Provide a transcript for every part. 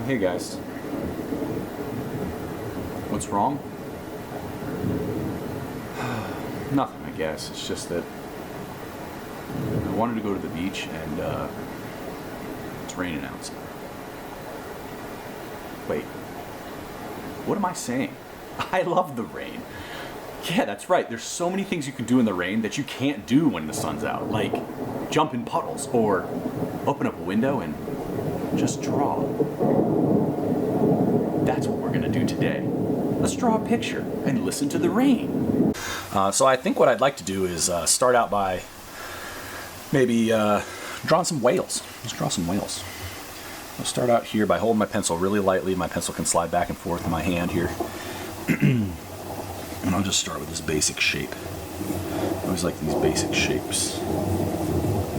Hey guys. What's wrong? Nothing, I guess. It's just that I wanted to go to the beach and it's raining outside. Wait, what am I saying? I love the rain. Yeah, that's right. There's so many things you can do in the rain that you can't do when the sun's out. Like jump in puddles or open up a window and just draw. That's what we're gonna do today. Let's draw a picture and listen to the rain. So I think what I'd like to do is start out by maybe drawing some whales. Let's draw some whales. I'll start out here by holding my pencil really lightly. My pencil can slide back and forth in my hand here. And I'll just start with this basic shape. I always like these basic shapes.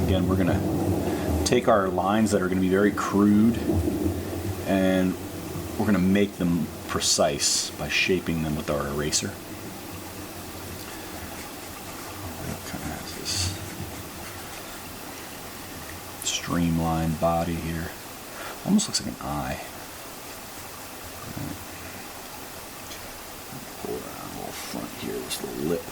Again, we're gonna take our lines that are gonna be very crude and we're gonna make them precise by shaping them with our eraser. It kind of has this streamlined body here. Almost looks like an eye. Pull it around a little front here, this little lip.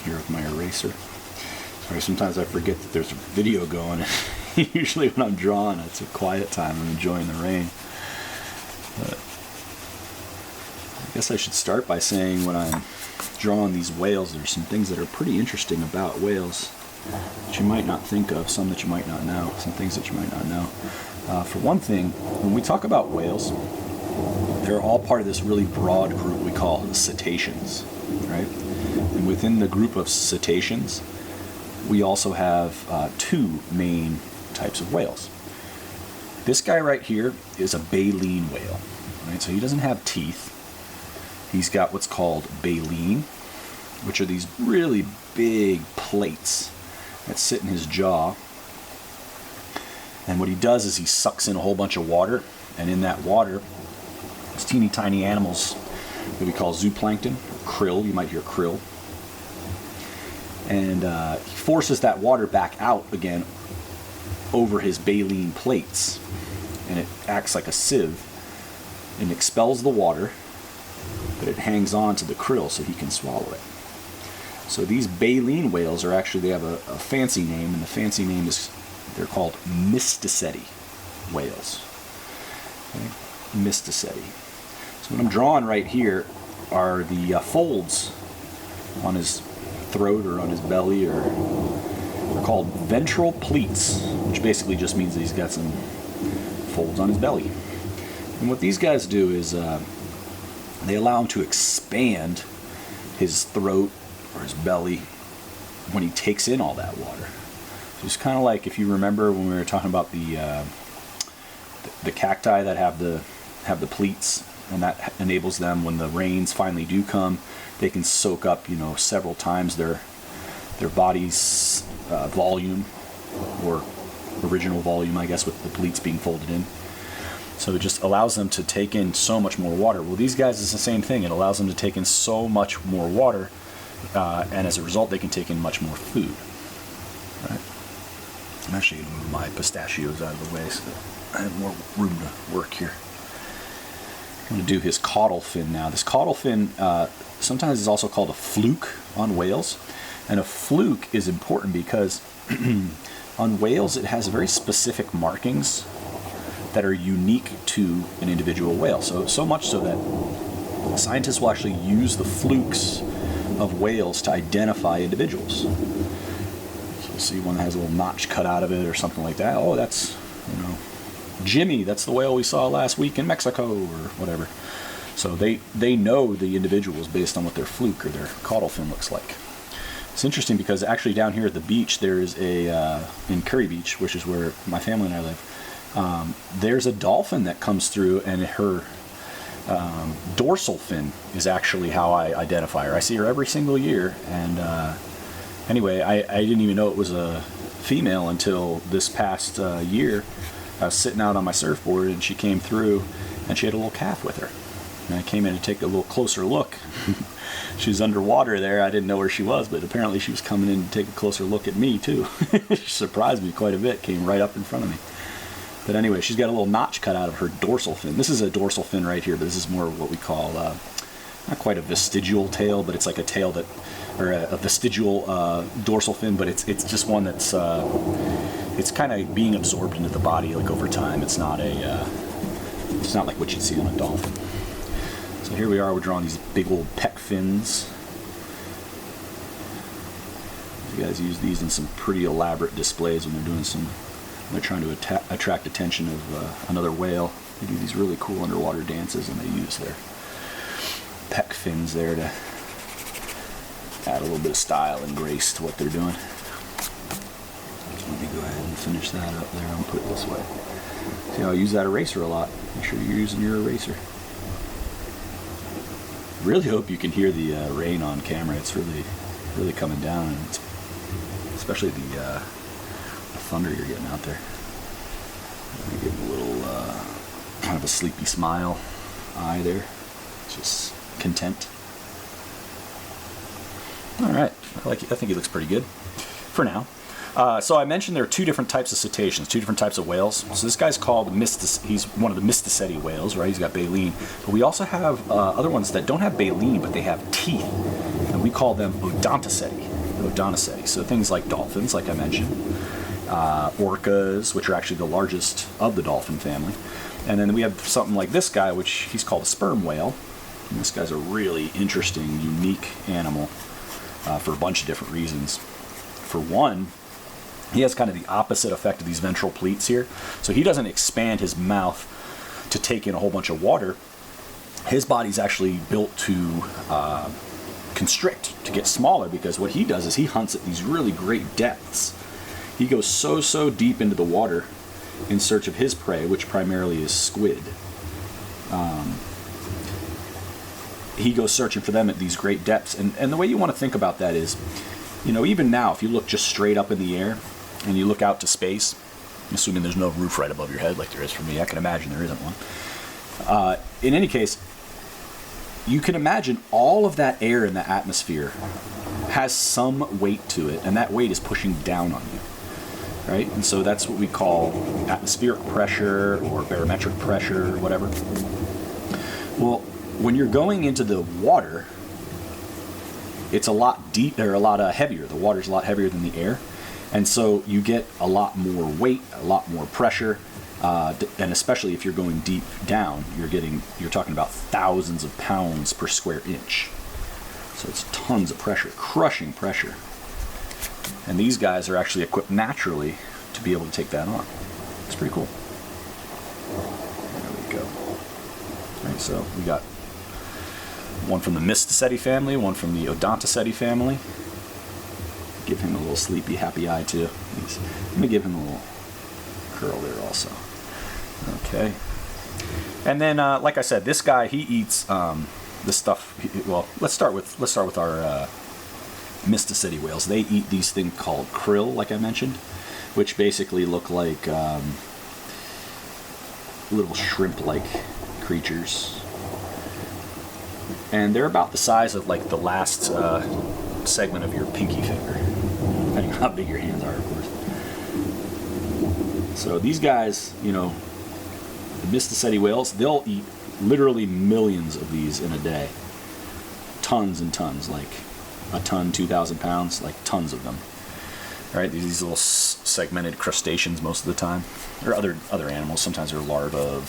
Here with my eraser. Sorry, sometimes I forget that there's a video going. Usually when I'm drawing, it's a quiet time. I'm enjoying the rain. But I guess I should start by saying when I'm drawing these whales, there's some things that are pretty interesting about whales that you might not think of, some that you might not know, some things that you might not know. For one thing, when we talk about whales, they're all part of this really broad group we call the cetaceans, right? And within the group of cetaceans, we also have two main types of whales. This guy right here is a baleen whale, right? So he doesn't have teeth. He's got what's called baleen, which are these really big plates that sit in his jaw. And what he does is he sucks in a whole bunch of water, and in that water, there's teeny tiny animals that we call zooplankton, or krill. You might hear krill. And he forces that water back out again over his baleen plates, and it acts like a sieve and expels the water, but it hangs on to the krill so he can swallow it. So these baleen whales are actually, they have a fancy name, and the fancy name is, they're called mysticeti whales. Okay? Mysticeti. So what I'm drawing right here are the folds on his throat or on his belly, or they're called ventral pleats, which basically just means that he's got some folds on his belly. And what these guys do is they allow him to expand his throat or his belly when he takes in all that water. So it's kind of like, if you remember when we were talking about the cacti that have the pleats, and that enables them, when the rains finally do come, they can soak up, several times their body's volume, or original volume, I guess, with the pleats being folded in. So it just allows them to take in so much more water. Well, these guys is the same thing. It allows them to take in so much more water, and as a result, they can take in much more food. Right? I'm actually going to move my pistachios out of the way so that I have more room to work here. I'm going to do his caudal fin now. This caudal fin sometimes is also called a fluke on whales. And a fluke is important because on whales it has very specific markings that are unique to an individual whale. So much so that scientists will actually use the flukes of whales to identify individuals. So you'll see one that has a little notch cut out of it or something like that. Oh, that's, Jimmy, that's the whale we saw last week in Mexico, or whatever. So they know the individuals based on what their fluke or their caudal fin looks like. It's interesting because actually down here at the beach, there's in Curry Beach, which is where my family and I live, there's a dolphin that comes through, and her dorsal fin is actually how I identify her. I see her every single year, and anyway, I didn't even know it was a female until this past year. I was sitting out on my surfboard, and she came through, and she had a little calf with her. And I came in to take a little closer look. She was underwater there. I didn't know where she was, but apparently she was coming in to take a closer look at me too. She surprised me quite a bit, came right up in front of me. But anyway, she's got a little notch cut out of her dorsal fin. This is a dorsal fin right here, but this is more what we call, not quite a vestigial tail, but it's like a tail that, or a vestigial dorsal fin, but it's just one that's, it's kind of being absorbed into the body like over time. It's not like what you'd see on a dolphin. So here we are, we're drawing these big old pec fins. You guys use these in some pretty elaborate displays when they're trying to attract attention of another whale. They do these really cool underwater dances, and they use their pec fins there to add a little bit of style and grace to what they're doing. So let me go ahead and finish that up there and put it this way. See how I use that eraser a lot. Make sure you're using your eraser. Really hope you can hear the rain on camera. It's really coming down, and it's, especially the thunder you're getting out there. I'm getting a little kind of a sleepy smile eye there. Just content. All right, I think he looks pretty good for now. So I mentioned there are two different types of cetaceans, two different types of whales. So this guy's called he's one of the Mysticeti whales, right? He's got baleen. But we also have other ones that don't have baleen, but they have teeth, and we call them Odonticeti. So things like dolphins, like I mentioned, orcas, which are actually the largest of the dolphin family, and then we have something like this guy, which he's called a sperm whale. And this guy's a really interesting, unique animal for a bunch of different reasons. For one, he has kind of the opposite effect of these ventral pleats here. So he doesn't expand his mouth to take in a whole bunch of water. His body's actually built to constrict, to get smaller, because what he does is he hunts at these really great depths. He goes so deep into the water in search of his prey, which primarily is squid. He goes searching for them at these great depths. And the way you want to think about that is, you know, even now, if you look just straight up in the air and you look out to space, assuming there's no roof right above your head like there is for me, I can imagine there isn't one. In any case, you can imagine all of that air in the atmosphere has some weight to it, and that weight is pushing down on you, right? And so that's what we call atmospheric pressure or barometric pressure or whatever. Well, when you're going into the water, it's a lot deeper, or a lot heavier. The water's a lot heavier than the air, and so you get a lot more weight, a lot more pressure, and especially if you're going deep down, you're talking about thousands of pounds per square inch. So it's tons of pressure, crushing pressure. And these guys are actually equipped naturally to be able to take that on. It's pretty cool. There we go. All right, so we got one from the Mysticeti family, one from the Odonticeti family. Give him a little sleepy, happy eye too. Let me give him a little curl there also. Okay. And then, like I said, this guy, he eats this stuff. Well, let's start with our Mysticeti whales. They eat these things called krill, like I mentioned, which basically look like little shrimp-like creatures. And they're about the size of like the last segment of your pinky finger, depending on how big your hands are, of course. So these guys, you know, the Mysticeti whales, they'll eat literally millions of these in a day. Tons and tons, like a ton, 2,000 pounds, like tons of them. All right, these little segmented crustaceans most of the time, or other animals. Sometimes they're larvae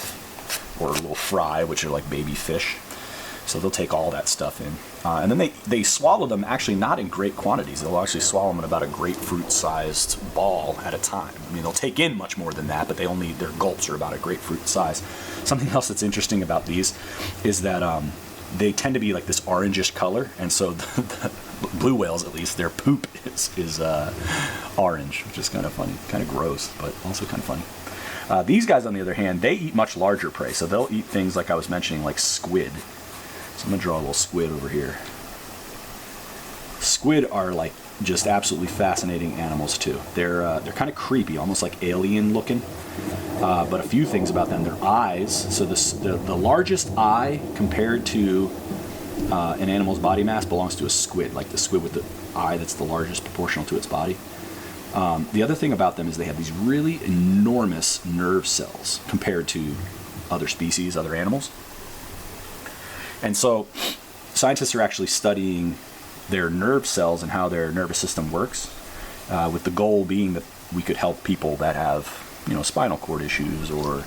or little fry, which are like baby fish. So they'll take all that stuff in. And then they swallow them, actually not in great quantities. They'll actually swallow them in about a grapefruit-sized ball at a time. I mean, they'll take in much more than that, but their gulps are about a grapefruit size. Something else that's interesting about these is that they tend to be like this orangish color, and so the blue whales, at least, their poop is orange, which is kind of funny, kind of gross, but also kind of funny. These guys, on the other hand, they eat much larger prey, so they'll eat things like I was mentioning, like squid. So I'm going to draw a little squid over here. Squid are like just absolutely fascinating animals too. They're kind of creepy, almost like alien looking. But a few things about them: their eyes. So the largest eye compared to an animal's body mass belongs to a squid, like the squid with the eye that's the largest proportional to its body. The other thing about them is they have these really enormous nerve cells compared to other species, other animals. And so scientists are actually studying their nerve cells and how their nervous system works, with the goal being that we could help people that have, spinal cord issues or,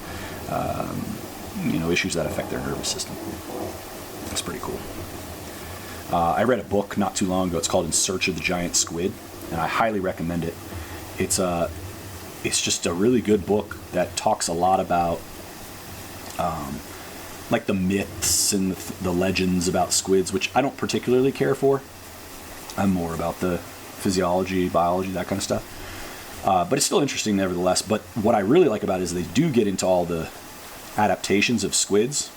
issues that affect their nervous system. That's pretty cool. I read a book not too long ago. It's called In Search of the Giant Squid, and I highly recommend it. It's just a really good book that talks a lot about like the myths and the legends about squids, which I don't particularly care for. I'm more about the physiology, biology, that kind of stuff. But it's still interesting nevertheless. But what I really like about it is they do get into all the adaptations of squids,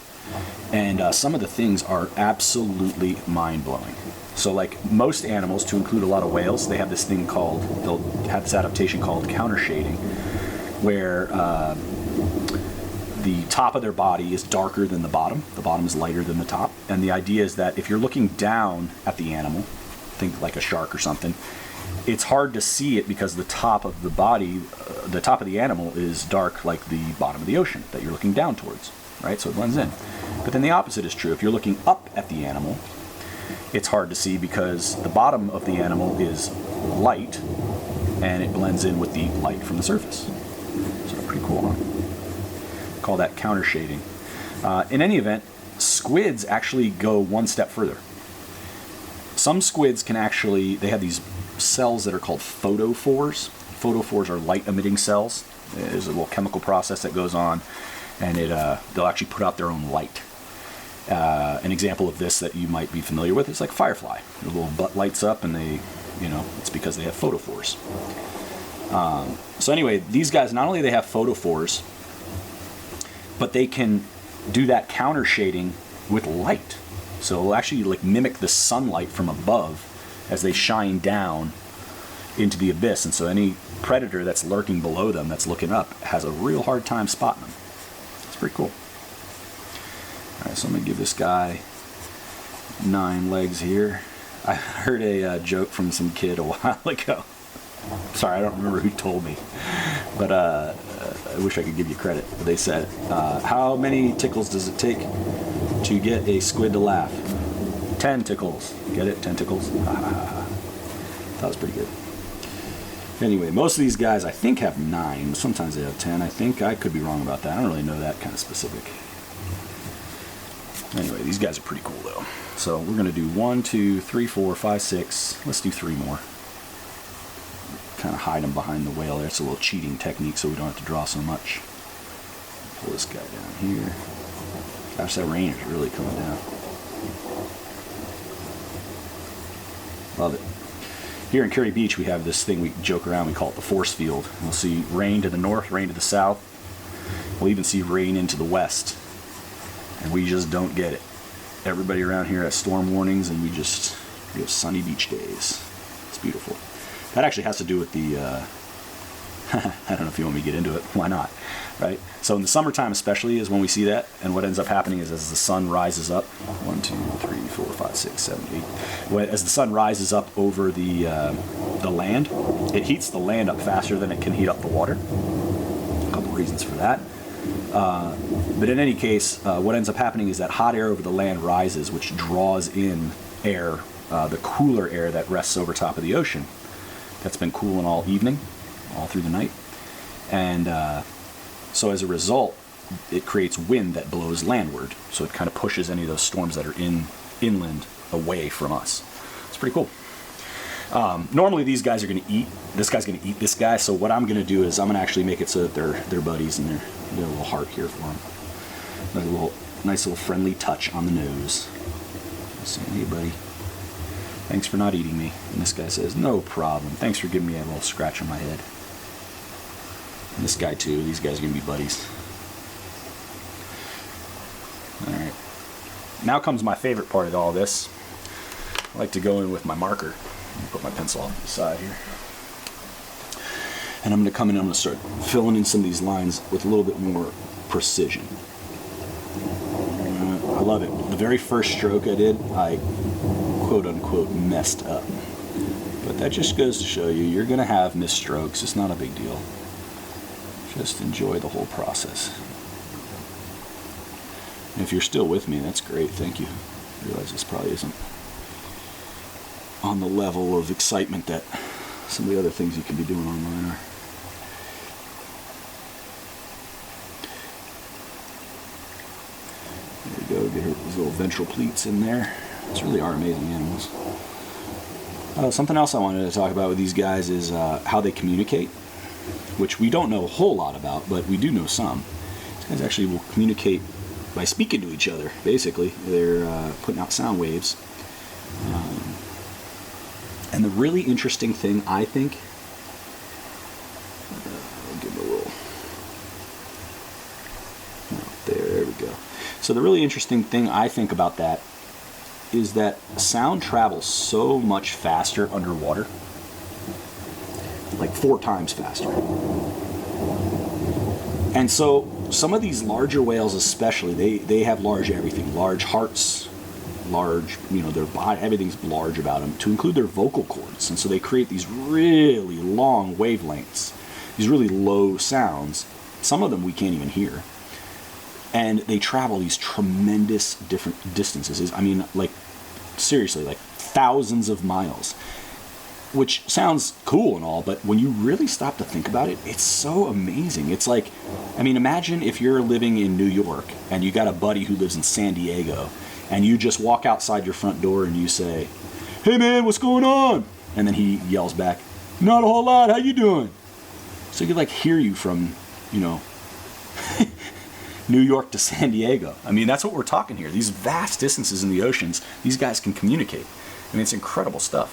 and some of the things are absolutely mind-blowing. So like most animals, to include a lot of whales, they have this thing called, they'll have this adaptation called countershading, where the top of their body is darker than the bottom is lighter than the top, and the idea is that if you're looking down at the animal, think like a shark or something, it's hard to see it because the top of the body, the top of the animal is dark like the bottom of the ocean that you're looking down towards, right? So it blends in. But then the opposite is true. If you're looking up at the animal, it's hard to see because the bottom of the animal is light and it blends in with the light from the surface. So pretty cool, huh? Call that countershading. In any event, squids actually go one step further. Some squids can actually, they have these cells that are called photophores. Photophores are light-emitting cells. There's a little chemical process that goes on, and they'll actually put out their own light. An example of this that you might be familiar with is like firefly. Their little butt lights up, and it's because they have photophores. So anyway, these guys, not only they have photophores, but they can do that counter shading with light. So it'll actually like mimic the sunlight from above as they shine down into the abyss. And so any predator that's lurking below them, that's looking up, has a real hard time spotting them. It's pretty cool. All right, so I'm gonna give this guy 9 legs here. I heard a joke from some kid a while ago. Sorry, I don't remember who told me, but I wish I could give you credit. But they said, how many tickles does it take to get a squid to laugh? 10 tickles. Get it? 10 tickles? That was pretty good. Anyway, most of these guys I think have 9. Sometimes they have 10. I think I could be wrong about that. I don't really know that kind of specific. Anyway, these guys are pretty cool though. So we're going to do 1, 2, 3, 4, 5, 6. Let's do 3 more. Kind of hide them behind the whale there. It's a little cheating technique so we don't have to draw so much. Pull this guy down here. Gosh, that rain is really coming down. Love it. Here in Curry Beach we have this thing we joke around, we call it the force field. We'll see rain to the north, rain to the south. We'll even see rain into the west. And we just don't get it. Everybody around here has storm warnings and we have sunny beach days. It's beautiful. That actually has to do with the, I don't know if you want me to get into it, why not, right? So in the summertime especially is when we see that, and what ends up happening is as the sun rises up, 1, 2, 3, 4, 5, 6, 7, 8, as the sun rises up over the land, it heats the land up faster than it can heat up the water. A couple reasons for that. But in any case, what ends up happening is that hot air over the land rises, which draws in air, the cooler air that rests over top of the ocean. That's been cooling all evening, all through the night. And so as a result, it creates wind that blows landward. So it kind of pushes any of those storms that are inland away from us. It's pretty cool. Normally these guys are going to eat, this guy's going to eat this guy. So what I'm going to do is I'm going to actually make it so that they're buddies, and they're a little heart here for them. A nice little friendly touch on the nose. Saying, hey buddy, thanks for not eating me. And this guy says, no problem. Thanks for giving me a little scratch on my head. And this guy too. These guys are going to be buddies. Alright. Now comes my favorite part of all this. I like to go in with my marker. Put my pencil off to the side here. And I'm going to come in and I'm going to start filling in some of these lines with a little bit more precision. I love it. The very first stroke I did, I quote-unquote messed up. But that just goes to show you, you're going to have missed strokes. It's not a big deal. Just enjoy the whole process. And if you're still with me, that's great. Thank you. I realize this probably isn't on the level of excitement that some of the other things you can be doing online are. There we go. Get these little ventral pleats in there. These really are amazing animals. Something else I wanted to talk about with these guys is how they communicate, which we don't know a whole lot about, but we do know some. These guys actually will communicate by speaking to each other, basically. They're putting out sound waves. And the really interesting thing, I think, I'll give them a little, there we go. So the really interesting thing I think about that is that sound travels so much faster underwater, like 4 times faster. And so some of these larger whales especially, they have large everything, large hearts, large, their body, everything's large about them, to include their vocal cords. And so they create these really long wavelengths, these really low sounds. Some of them we can't even hear. And they travel these tremendous different distances. I mean, like, seriously, like thousands of miles, which sounds cool and all, but when you really stop to think about it, it's so amazing. It's like, I mean, imagine if you're living in New York and you got a buddy who lives in San Diego, and you just walk outside your front door and you say, "Hey man, what's going on?" And then he yells back, "Not a whole lot, how you doing?" So you like hear you from, New York to San Diego. I mean, that's what we're talking here. These vast distances in the oceans, these guys can communicate. I mean, it's incredible stuff.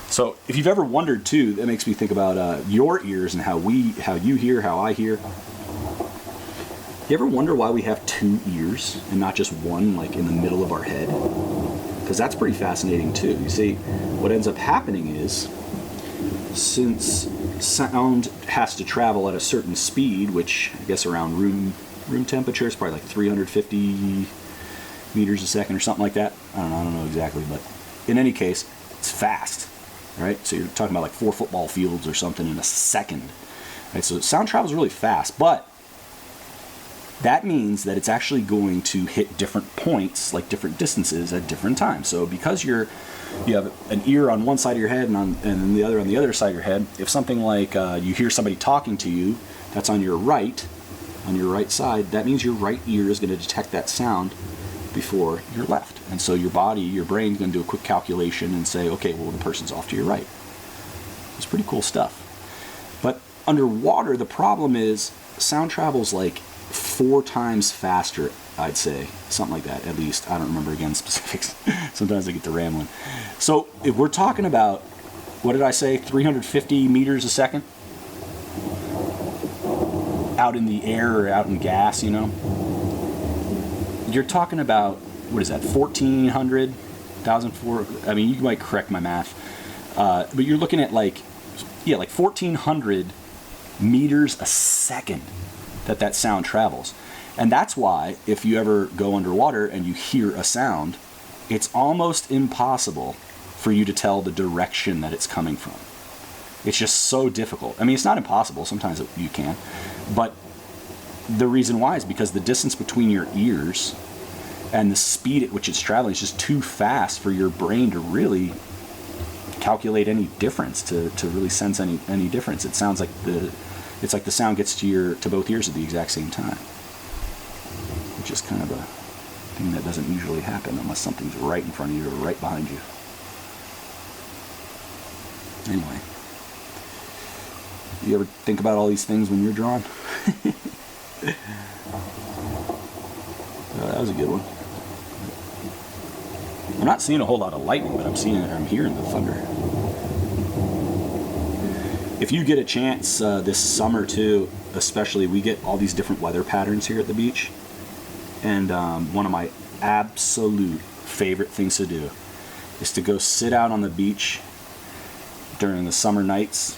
So if you've ever wondered too, that makes me think about your ears and how you hear, how I hear. You ever wonder why we have 2 ears and not just one, like in the middle of our head? Because that's pretty fascinating too. You see, what ends up happening is, since sound has to travel at a certain speed, which I guess around room temperature is probably like 350 meters a second or something like that. I don't know exactly, but in any case, it's fast, right? So you're talking about like 4 football fields or something in a second, right? So sound travels really fast, but that means that it's actually going to hit different points, like different distances at different times. So because you have an ear on one side of your head and then the other on the other side of your head, if something like you hear somebody talking to you that's on your right side, that means your right ear is going to detect that sound before your left. And so your brain's going to do a quick calculation and say, okay, well, the person's off to your right. It's pretty cool stuff. But underwater, the problem is sound travels like 4 times faster, I'd say. Something like that, at least. I don't remember, again, specifics. Sometimes I get to rambling. So if we're talking about, what did I say, 350 meters a second? Out in the air or out in gas, You're talking about, what is that, 1,400, 1,400? I mean, you might correct my math. But you're looking at like 1,400 meters a second that sound travels. And that's why if you ever go underwater and you hear a sound, it's almost impossible for you to tell the direction that it's coming from. It's just so difficult. I mean, it's not impossible. Sometimes you can. But the reason why is because the distance between your ears and the speed at which it's traveling is just too fast for your brain to really calculate any difference, to really sense any difference. It sounds like it's like the sound gets to both ears at the exact same time, which is kind of a thing that doesn't usually happen unless something's right in front of you or right behind you. Anyway, you ever think about all these things when you're drawing? That was a good one. I'm not seeing a whole lot of lightning, but I'm hearing the thunder. If you get a chance this summer too, especially, we get all these different weather patterns here at the beach. And one of my absolute favorite things to do is to go sit out on the beach during the summer nights,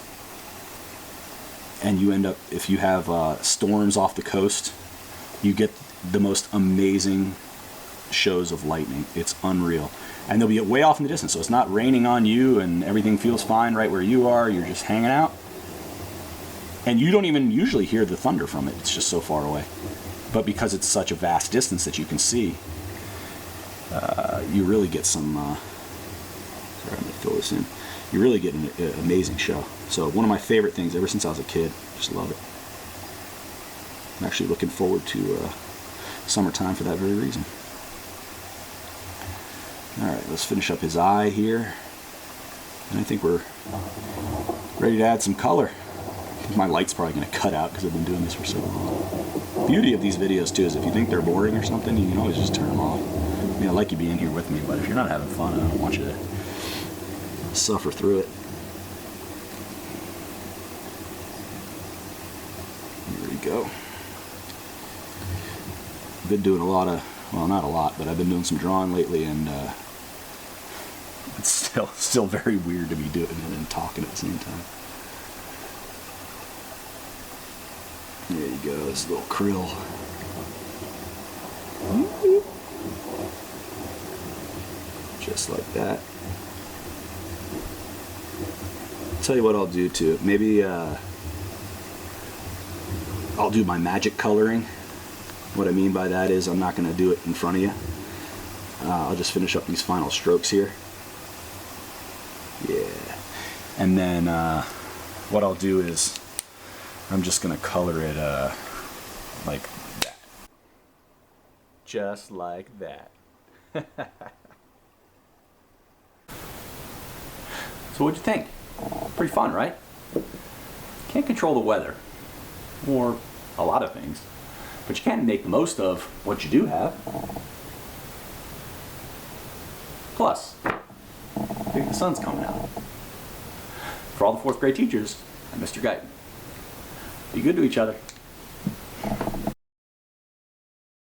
and you end up, if you have storms off the coast, you get the most amazing shows of lightning. It's unreal. And they'll be way off in the distance, so it's not raining on you and everything feels fine right where you are. You're just hanging out. And you don't even usually hear the thunder from it. It's just so far away. But because it's such a vast distance that you can see, you really get some... sorry, I'm going to fill this in. You really get an amazing show. So one of my favorite things ever since I was a kid. Just love it. I'm actually looking forward to summertime for that very reason. Alright, let's finish up his eye here. And I think we're ready to add some color. My light's probably going to cut out because I've been doing this for so long. The beauty of these videos too is if you think they're boring or something, you can always just turn them off. I mean, I like you being here with me, but if you're not having fun, I don't want you to suffer through it. Here we go. I've been doing a lot of, well, not a lot, but I've been doing some drawing lately, and it's still very weird to be doing it and talking at the same time. There you go, this little krill. Just like that. Tell you what I'll do too. Maybe I'll do my magic coloring. What I mean by that is I'm not going to do it in front of you. I'll just finish up these final strokes here. Yeah. And then what I'll do is I'm just going to color it like that. Just like that. So what'd you think? Pretty fun, right? Can't control the weather, or a lot of things, but you can make the most of what you do have. Plus, I think the sun's coming out. For all the 4th grade teachers, I'm Mr. Guyton. Be good to each other.